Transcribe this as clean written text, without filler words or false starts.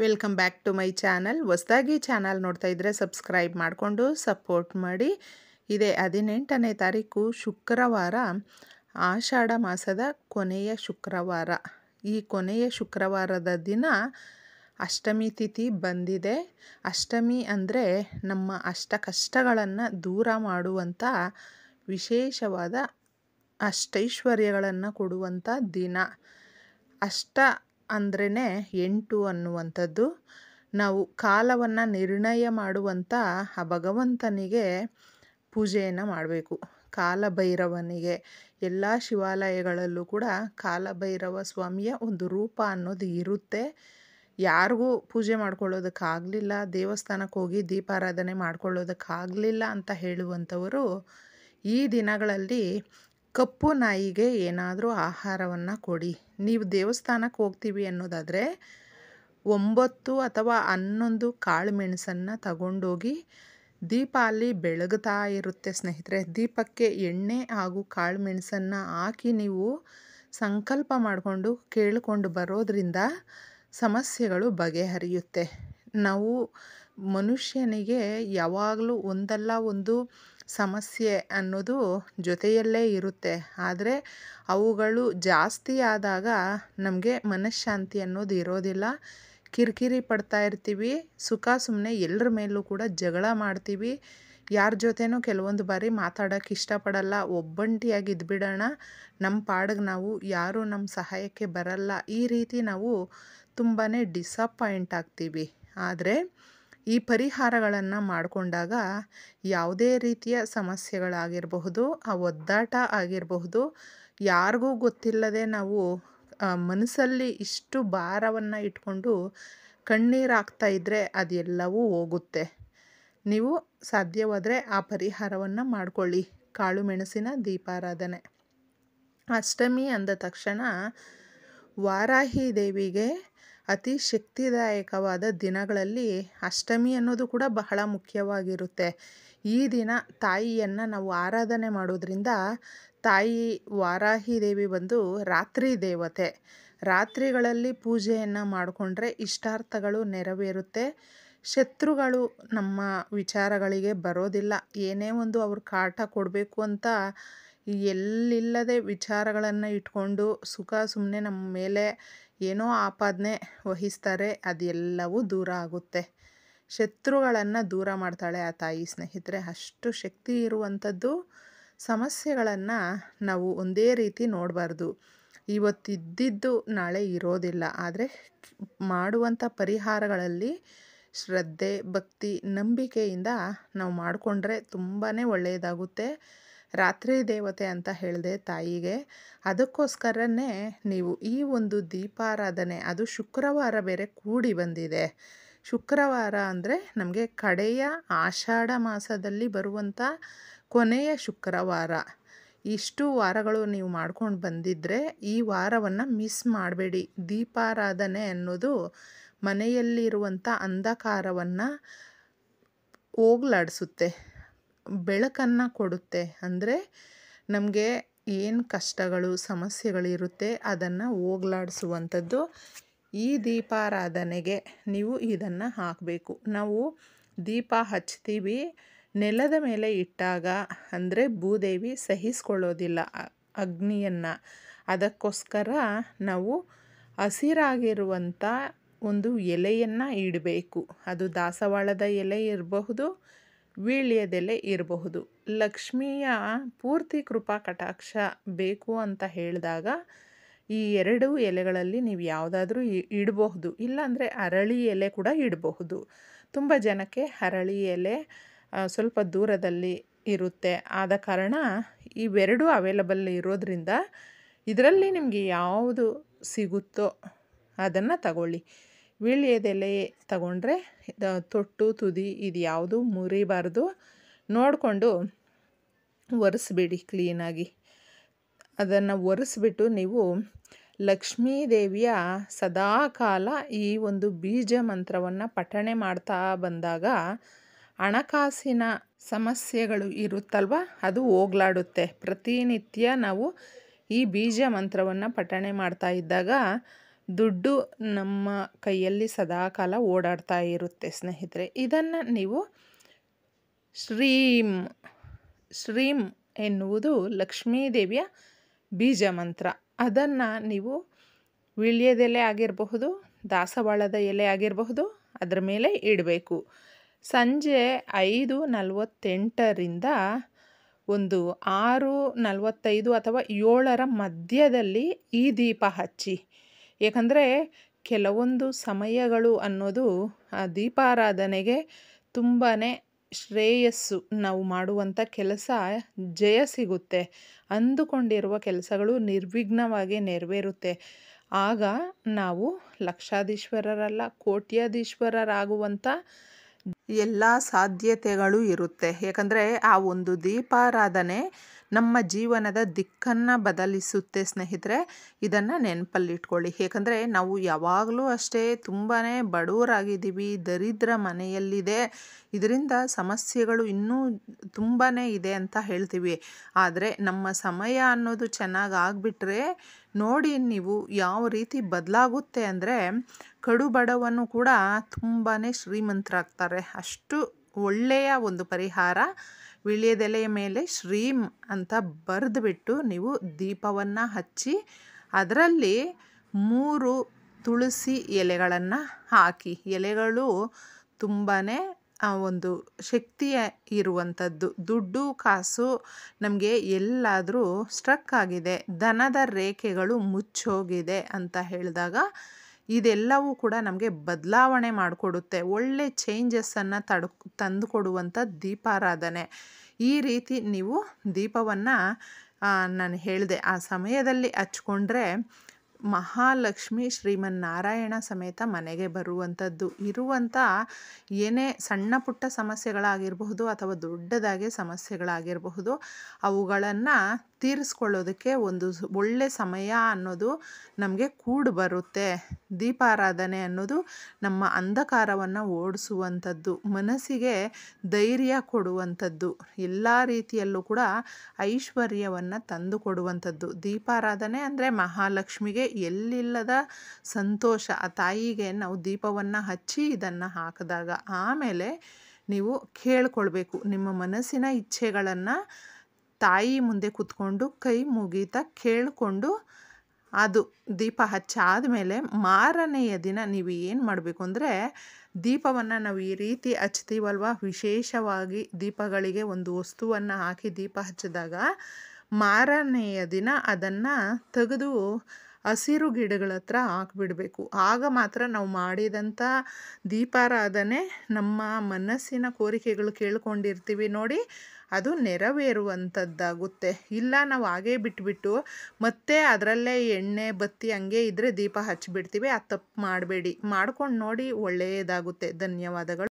Welcome back to my channel. ಹೊಸದಾಗಿ channel ನೋಡ್ತಾ ಇದ್ದರೆ ಸಬ್ಸ್ಕ್ರೈಬ್ ಮಾಡಿಕೊಂಡು ಸಪೋರ್ಟ್ ಮಾಡಿ. ಇದೇ 18ನೇ ತಾರೀಕು ಶುಕ್ರವಾರ, ಆಷಾಢ ಮಾಸದ ಕೊನೆಯ ಶುಕ್ರವಾರ. ಈ ಕೊನೆಯ ಶುಕ್ರವಾರದ ದಿನ ಅಷ್ಟಮಿ ತಿಥಿ ಬಂದಿದೆ. ಅಷ್ಟಮಿ ಅಂದರೆ ನಮ್ಮ ಅಷ್ಟ ಕಷ್ಟಗಳನ್ನು ದೂರ ಮಾಡುವಂಥ ವಿಶೇಷವಾದ ಅಷ್ಟೈಶ್ವರ್ಯಗಳನ್ನು ಕೊಡುವಂಥ ದಿನ. ಅಷ್ಟ ಅಂದ್ರೇ 8 ಅನ್ನುವಂಥದ್ದು. ನಾವು ಕಾಲವನ್ನು ನಿರ್ಣಯ ಮಾಡುವಂಥ ಆ ಭಗವಂತನಿಗೆ ಪೂಜೆಯನ್ನು ಮಾಡಬೇಕು. ಕಾಲಭೈರವನಿಗೆ ಎಲ್ಲ ಶಿವಾಲಯಗಳಲ್ಲೂ ಕೂಡ ಕಾಲಭೈರವ ಸ್ವಾಮಿಯ ಒಂದು ರೂಪ ಅನ್ನೋದು ಇರುತ್ತೆ. ಯಾರಿಗೂ ಪೂಜೆ ಮಾಡ್ಕೊಳ್ಳೋದಕ್ಕಾಗಲಿಲ್ಲ, ದೇವಸ್ಥಾನಕ್ಕೆ ಹೋಗಿ ದೀಪಾರಾಧನೆ ಮಾಡ್ಕೊಳ್ಳೋದಕ್ಕಾಗಲಿಲ್ಲ ಅಂತ ಹೇಳುವಂಥವರು ಈ ದಿನಗಳಲ್ಲಿ ಕಪ್ಪು ನಾಯಿಗೆ ಏನಾದರೂ ಆಹಾರವನ್ನು ಕೊಡಿ. ನೀವು ದೇವಸ್ಥಾನಕ್ಕೆ ಹೋಗ್ತೀವಿ ಅನ್ನೋದಾದರೆ 9 ಅಥವಾ 11 ಕಾಳು ಮೆಣಸನ್ನು ತಗೊಂಡೋಗಿ ದೀಪ ಅಲ್ಲಿ ಬೆಳಗ್ತಾ ಇರುತ್ತೆ ಸ್ನೇಹಿತರೆ. ದೀಪಕ್ಕೆ ಎಣ್ಣೆ ಹಾಗೂ ಕಾಳು ಮೆಣಸನ್ನು ಹಾಕಿ ನೀವು ಸಂಕಲ್ಪ ಮಾಡಿಕೊಂಡು ಕೇಳಿಕೊಂಡು ಬರೋದ್ರಿಂದ ಸಮಸ್ಯೆಗಳು ಬಗೆಹರಿಯುತ್ತೆ. ನಾವು ಮನುಷ್ಯನಿಗೆ ಯಾವಾಗಲೂ ಒಂದಲ್ಲ ಒಂದು ಸಮಸ್ಯೆ ಅನ್ನೋದು ಜೊತೆಯಲ್ಲೇ ಇರುತ್ತೆ. ಆದರೆ ಅವುಗಳು ಜಾಸ್ತಿ ಆದಾಗ ನಮಗೆ ಮನಃಶಾಂತಿ ಅನ್ನೋದು ಇರೋದಿಲ್ಲ. ಕಿರಿಕಿರಿ ಪಡ್ತಾ ಇರ್ತೀವಿ. ಸುಮ್ಮನೆ ಎಲ್ಲರ ಮೇಲೂ ಕೂಡ ಜಗಳ ಮಾಡ್ತೀವಿ. ಯಾರ ಜೊತೆನೂ ಕೆಲವೊಂದು ಬಾರಿ ಮಾತಾಡೋಕ್ಕೆ ಇಷ್ಟಪಡಲ್ಲ. ಒಬ್ಬಂಟಿಯಾಗಿ ಇದ್ಬಿಡೋಣ, ನಮ್ಮ ಪಾಡಿಗೆ ನಾವು, ಯಾರೂ ನಮ್ಮ ಸಹಾಯಕ್ಕೆ ಬರಲ್ಲ. ಈ ರೀತಿ ನಾವು ತುಂಬಾ ಡಿಸಪಾಯಿಂಟ್ ಆಗ್ತೀವಿ. ಆದರೆ ಈ ಪರಿಹಾರಗಳನ್ನು ಮಾಡಿಕೊಂಡಾಗ ಯಾವುದೇ ರೀತಿಯ ಸಮಸ್ಯೆಗಳಾಗಿರಬಹುದು, ಆ ಒದ್ದಾಟ ಆಗಿರಬಹುದು, ಯಾರಿಗೂ ಗೊತ್ತಿಲ್ಲದೆ ನಾವು ಮನಸ್ಸಲ್ಲಿ ಇಷ್ಟು ಭಾರವನ್ನು ಇಟ್ಕೊಂಡು ಕಣ್ಣೀರು ಹಾಕ್ತಾ ಇದ್ದರೆ ಅದೆಲ್ಲವೂ ಹೋಗುತ್ತೆ. ನೀವು ಸಾಧ್ಯವಾದರೆ ಆ ಪರಿಹಾರವನ್ನು ಮಾಡಿಕೊಳ್ಳಿ. ಕಾಳು ಮೆಣಸಿನ ದೀಪಾರಾಧನೆ. ಅಷ್ಟಮಿ ಅಂದ ತಕ್ಷಣ ವಾರಾಹಿ ದೇವಿಗೆ ಅತಿ ಶಕ್ತಿದಾಯಕವಾದ ದಿನಗಳಲ್ಲಿ ಅಷ್ಟಮಿ ಅನ್ನೋದು ಕೂಡ ಬಹಳ ಮುಖ್ಯವಾಗಿರುತ್ತೆ. ಈ ದಿನ ತಾಯಿಯನ್ನು ನಾವು ಆರಾಧನೆ ಮಾಡೋದ್ರಿಂದ ತಾಯಿ ವಾರಾಹಿ ದೇವಿ ಬಂದು ರಾತ್ರಿ ದೇವತೆ. ರಾತ್ರಿಗಳಲ್ಲಿ ಪೂಜೆಯನ್ನು ಮಾಡಿಕೊಂಡ್ರೆ ಇಷ್ಟಾರ್ಥಗಳು ನೆರವೇರುತ್ತೆ. ಶತ್ರುಗಳು ನಮ್ಮ ವಿಚಾರಗಳಿಗೆ ಬರೋದಿಲ್ಲ. ಏನೇ ಒಂದು ಅವ್ರ ಕಾಟ ಕೊಡಬೇಕು ಅಂತ ಎಲ್ಲಿಲ್ಲದೆ ವಿಚಾರಗಳನ್ನು ಇಟ್ಕೊಂಡು ಸುಮ್ಮನೆ ನಮ್ಮ ಮೇಲೆ ಏನೋ ಆಪಾದನೆ ವಹಿಸ್ತಾರೆ. ಅದೆಲ್ಲವೂ ದೂರ ಆಗುತ್ತೆ. ಶತ್ರುಗಳನ್ನು ದೂರ ಮಾಡ್ತಾಳೆ ಆ ತಾಯಿ ಸ್ನೇಹಿತರೆ. ಅಷ್ಟು ಶಕ್ತಿ ಇರುವಂಥದ್ದು. ಸಮಸ್ಯೆಗಳನ್ನು ನಾವು ಒಂದೇ ರೀತಿ ನೋಡಬಾರ್ದು. ಇವತ್ತಿದ್ದಿದ್ದು ನಾಳೆ ಇರೋದಿಲ್ಲ. ಆದರೆ ಮಾಡುವಂಥ ಪರಿಹಾರಗಳಲ್ಲಿ ಶ್ರದ್ಧೆ, ಭಕ್ತಿ, ನಂಬಿಕೆಯಿಂದ ನಾವು ಮಾಡಿಕೊಂಡ್ರೆ ತುಂಬಾ ಒಳ್ಳೆಯದಾಗುತ್ತೆ. ರಾತ್ರಿ ದೇವತೆ ಅಂತ ಹೇಳಿದೆ ತಾಯಿಗೆ. ಅದಕ್ಕೋಸ್ಕರನೇ ನೀವು ಈ ಒಂದು ದೀಪಾರಾಧನೆ, ಅದು ಶುಕ್ರವಾರ ಬೇರೆ ಕೂಡಿ ಬಂದಿದೆ. ಶುಕ್ರವಾರ ಅಂದರೆ ನಮಗೆ ಕಡೆಯ ಆಷಾಢ ಮಾಸದಲ್ಲಿ ಬರುವಂಥ ಕೊನೆಯ ಶುಕ್ರವಾರ. ಇಷ್ಟು ವಾರಗಳು ನೀವು ಮಾಡ್ಕೊಂಡು ಬಂದಿದ್ದರೆ ಈ ವಾರವನ್ನು ಮಿಸ್ ಮಾಡಬೇಡಿ. ದೀಪಾರಾಧನೆ ಅನ್ನೋದು ಮನೆಯಲ್ಲಿರುವಂಥ ಅಂಧಕಾರವನ್ನು ಹೋಗಲಾಡಿಸುತ್ತೆ, ಬೆಳಕನ್ನು ಕೊಡುತ್ತೆ. ಅಂದರೆ ನಮಗೆ ಏನು ಕಷ್ಟಗಳು, ಸಮಸ್ಯೆಗಳಿರುತ್ತೆ ಅದನ್ನು ಹೋಗಲಾಡಿಸುವಂಥದ್ದು. ಈ ದೀಪಾರಾಧನೆಗೆ ನೀವು ಇದನ್ನು ಹಾಕಬೇಕು. ನಾವು ದೀಪ ಹಚ್ತೀವಿ, ನೆಲದ ಮೇಲೆ ಇಟ್ಟಾಗ ಅಂದರೆ ಭೂದೇವಿ ಸಹಿಸ್ಕೊಳ್ಳೋದಿಲ್ಲ ಅಗ್ನಿಯನ್ನು. ಅದಕ್ಕೋಸ್ಕರ ನಾವು ಹಸಿರಾಗಿರುವಂಥ ಒಂದು ಎಲೆಯನ್ನು ಇಡಬೇಕು. ಅದು ದಾಸವಾಳದ ಎಲೆ ಇರಬಹುದು, ವೀಳ್ಯದೆಲೆ ಇರಬಹುದು. ಲಕ್ಷ್ಮಿಯ ಪೂರ್ತಿ ಕೃಪಾ ಕಟಾಕ್ಷ ಬೇಕು ಅಂತ ಹೇಳಿದಾಗ ಈ 2 ಎಲೆಗಳಲ್ಲಿ ನೀವು ಯಾವುದಾದ್ರೂ ಇಡಬಹುದು. ಇಲ್ಲಾಂದರೆ ಅರಳಿ ಎಲೆ ಕೂಡ ಇಡಬಹುದು. ತುಂಬ ಜನಕ್ಕೆ ಅರಳಿ ಎಲೆ ಸ್ವಲ್ಪ ದೂರದಲ್ಲಿ ಇರುತ್ತೆ. ಆದ ಕಾರಣ ಇವೆರಡೂ ಅವೈಲಬಲ್ ಇರೋದ್ರಿಂದ ಇದರಲ್ಲಿ ನಿಮಗೆ ಯಾವುದು ಸಿಗುತ್ತೋ ಅದನ್ನು ತಗೊಳ್ಳಿ. ವೀಳ್ಯದೆಲೆ ತಗೊಂಡ್ರೆ ತೊಟ್ಟು ತುದಿ ಇದು ಯಾವುದು ಮುರಿಬಾರ್ದು. ನೋಡಿಕೊಂಡು ಒರೆಸ್ಬಿಡಿ ಕ್ಲೀನಾಗಿ. ಅದನ್ನು ಒರೆಸ್ಬಿಟ್ಟು ನೀವು ಲಕ್ಷ್ಮೀ ದೇವಿಯ ಸದಾಕಾಲ ಈ ಒಂದು ಬೀಜ ಮಂತ್ರವನ್ನು ಪಠಣೆ ಮಾಡ್ತಾ ಬಂದಾಗ ಹಣಕಾಸಿನ ಸಮಸ್ಯೆಗಳು ಇರುತ್ತಲ್ವ ಅದು ಹೋಗಲಾಡುತ್ತೆ. ಪ್ರತಿನಿತ್ಯ ನಾವು ಈ ಬೀಜ ಮಂತ್ರವನ್ನು ಪಠಣೆ ಮಾಡ್ತಾ ಇದ್ದಾಗ ದುಡ್ಡು ನಮ್ಮ ಕೈಯಲ್ಲಿ ಸದಾಕಾಲ ಓಡಾಡ್ತಾ ಇರುತ್ತೆ ಸ್ನೇಹಿತರೆ. ಇದನ್ನು ನೀವು ಶ್ರೀಂ ಶ್ರೀಂ ಎನ್ನುವುದು ಲಕ್ಷ್ಮೀದೇವಿಯ ಬೀಜ ಮಂತ್ರ. ಅದನ್ನು ನೀವು ವೀಳ್ಯದೆಲೆ ಆಗಿರಬಹುದು, ದಾಸವಾಳದ ಎಲೆ ಆಗಿರಬಹುದು, ಅದರ ಮೇಲೆ ಇಡಬೇಕು. ಸಂಜೆ 5:48ರಿಂದ ಒಂದು 6:45 ಅಥವಾ 7ರ ಮಧ್ಯದಲ್ಲಿ ಈ ದೀಪ ಹಚ್ಚಿ. ಏಕೆಂದರೆ ಕೆಲವೊಂದು ಸಮಯಗಳು ಅನ್ನೋದು ಆ ದೀಪಾರಾಧನೆಗೆ ತುಂಬಾ ಶ್ರೇಯಸ್ಸು. ನಾವು ಮಾಡುವಂಥ ಕೆಲಸ ಜಯ ಸಿಗುತ್ತೆ, ಅಂದುಕೊಂಡಿರುವ ಕೆಲಸಗಳು ನಿರ್ವಿಘ್ನವಾಗಿ ನೆರವೇರುತ್ತೆ. ಆಗ ನಾವು ಲಕ್ಷಾಧೀಶ್ವರರಲ್ಲ, ಕೋಟ್ಯಾಧೀಶ್ವರರಾಗುವಂಥ ಎಲ್ಲ ಸಾಧ್ಯತೆಗಳು ಇರುತ್ತೆ. ಏಕೆಂದರೆ ಆ ಒಂದು ದೀಪಾರಾಧನೆ ನಮ್ಮ ಜೀವನದ ದಿಕ್ಕನ್ನು ಬದಲಿಸುತ್ತೆ ಸ್ನೇಹಿತರೆ. ಇದನ್ನು ನೆನಪಲ್ಲಿಟ್ಕೊಳ್ಳಿ. ಏಕೆಂದರೆ ನಾವು ಯಾವಾಗಲೂ ಅಷ್ಟೇ ತುಂಬಾ ಬಡವರಾಗಿದ್ದೀವಿ, ದರಿದ್ರ ಮನೆಯಲ್ಲಿದೆ, ಇದರಿಂದ ಸಮಸ್ಯೆಗಳು ಇನ್ನೂ ತುಂಬಾ ಇದೆ ಅಂತ ಹೇಳ್ತೀವಿ. ಆದರೆ ನಮ್ಮ ಸಮಯ ಅನ್ನೋದು ಚೆನ್ನಾಗಿ ಆಗಿಬಿಟ್ರೆ ನೋಡಿ ನೀವು ಯಾವ ರೀತಿ ಬದಲಾಗುತ್ತೆ ಅಂದರೆ ಕಡು ಬಡವನು ಕೂಡ ತುಂಬಾ ಶ್ರೀಮಂತರಾಗ್ತಾರೆ. ಅಷ್ಟು ಒಳ್ಳೆಯ ಒಂದು ಪರಿಹಾರ. ವೀಳ್ಯದೆಲೆಯ ಮೇಲೆ ಶ್ರೀಂ ಅಂತ ಬರೆದುಬಿಟ್ಟು ನೀವು ದೀಪವನ್ನು ಹಚ್ಚಿ ಅದರಲ್ಲಿ 3 ತುಳಸಿ ಎಲೆಗಳನ್ನು ಹಾಕಿ. ಎಲೆಗಳು ತುಂಬಾ ಒಂದು ಶಕ್ತಿಯ ಇರುವಂಥದ್ದು. ದುಡ್ಡು ಕಾಸು ನಮಗೆ ಎಲ್ಲಾದರೂ ಸ್ಟ್ರಕ್ ಆಗಿದೆ, ಧನದ ರೇಖೆಗಳು ಮುಚ್ಚೋಗಿದೆ ಅಂತ ಹೇಳಿದಾಗ ಇದೆಲ್ಲವೂ ಕೂಡ ನಮಗೆ ಬದಲಾವಣೆ ಮಾಡಿಕೊಡುತ್ತೆ. ಒಳ್ಳೆ ಚೇಂಜಸ್ಸನ್ನು ತಂದು ಕೊಡುವಂಥ ದೀಪಾರಾಧನೆ. ಈ ರೀತಿ ನೀವು ದೀಪವನ್ನು ನಾನು ಹೇಳಿದೆ ಆ ಸಮಯದಲ್ಲಿ ಹಚ್ಕೊಂಡ್ರೆ ಮಹಾಲಕ್ಷ್ಮಿ ಶ್ರೀಮನ್ನಾರಾಯಣ ಸಮೇತ ಮನೆಗೆ ಬರುವಂಥದ್ದು. ಇರುವಂಥ ಏನೇ ಸಣ್ಣ ಪುಟ್ಟ ಸಮಸ್ಯೆಗಳಾಗಿರಬಹುದು ಅಥವಾ ದೊಡ್ಡದಾಗಿ ಸಮಸ್ಯೆಗಳಾಗಿರಬಹುದು, ಅವುಗಳನ್ನು ತೀರಿಸ್ಕೊಳ್ಳೋದಕ್ಕೆ ಒಂದು ಒಳ್ಳೆ ಸಮಯ ಅನ್ನೋದು ನಮಗೆ ಕೂಡಿ ಬರುತ್ತೆ. ದೀಪಾರಾಧನೆ ಅನ್ನೋದು ನಮ್ಮ ಅಂಧಕಾರವನ್ನು ಓಡಿಸುವಂಥದ್ದು, ಮನಸ್ಸಿಗೆ ಧೈರ್ಯ ಕೊಡುವಂಥದ್ದು, ಎಲ್ಲ ರೀತಿಯಲ್ಲೂ ಕೂಡ ಐಶ್ವರ್ಯವನ್ನು ತಂದು ಕೊಡುವಂಥದ್ದು. ದೀಪಾರಾಧನೆ ಅಂದರೆ ಮಹಾಲಕ್ಷ್ಮಿಗೆ ಎಲ್ಲಿಲ್ಲದ ಸಂತೋಷ. ಆ ತಾಯಿಗೆ ನಾವು ದೀಪವನ್ನು ಹಚ್ಚಿ ಇದನ್ನು ಹಾಕಿದಾಗ ಆಮೇಲೆ ನೀವು ಕೇಳ್ಕೊಳ್ಬೇಕು. ನಿಮ್ಮ ಮನಸ್ಸಿನ ಇಚ್ಛೆಗಳನ್ನು ತಾಯಿ ಮುಂದೆ ಕೂತ್ಕೊಂಡು ಕೈ ಮುಗೀತಾ ಕೇಳಿಕೊಂಡು ಅದು ದೀಪ ಹಚ್ಚಾದಮೇಲೆ ಮಾರನೆಯ ದಿನ ನೀವು ಏನು ಮಾಡಬೇಕು ಅಂದರೆ ದೀಪವನ್ನು ನಾವು ಈ ರೀತಿ ಹಚ್ತೀವಲ್ವ, ವಿಶೇಷವಾಗಿ ದೀಪಗಳಿಗೆ ಒಂದು ವಸ್ತುವನ್ನು ಹಾಕಿ ದೀಪ ಹಚ್ಚಿದಾಗ ಮಾರನೆಯ ದಿನ ಅದನ್ನು ತೆಗೆದು ಹಸಿರು ಗಿಡಗಳ ಹತ್ರ ಹಾಕಿಬಿಡಬೇಕು. ಆಗ ಮಾತ್ರ ನಾವು ಮಾಡಿದಂಥ ದೀಪಾರಾಧನೆ ನಮ್ಮ ಮನಸ್ಸಿನ ಕೋರಿಕೆಗಳು ಕೇಳ್ಕೊಂಡಿರ್ತೀವಿ ನೋಡಿ, ಅದು ನೆರವೇರುವಂಥದ್ದಾಗುತ್ತೆ. ಇಲ್ಲ ನಾವು ಹಾಗೇ ಬಿಟ್ಬಿಟ್ಟು ಮತ್ತೆ ಅದರಲ್ಲೇ ಎಣ್ಣೆ ಬತ್ತಿ ಹಂಗೆ ಇದ್ದರೆ ದೀಪ ಹಚ್ಚಿಬಿಡ್ತೀವಿ. ಆ ತಪ್ಪು ಮಾಡಬೇಡಿ. ಮಾಡ್ಕೊಂಡು ನೋಡಿ, ಒಳ್ಳೆಯದಾಗುತ್ತೆ. ಧನ್ಯವಾದಗಳು.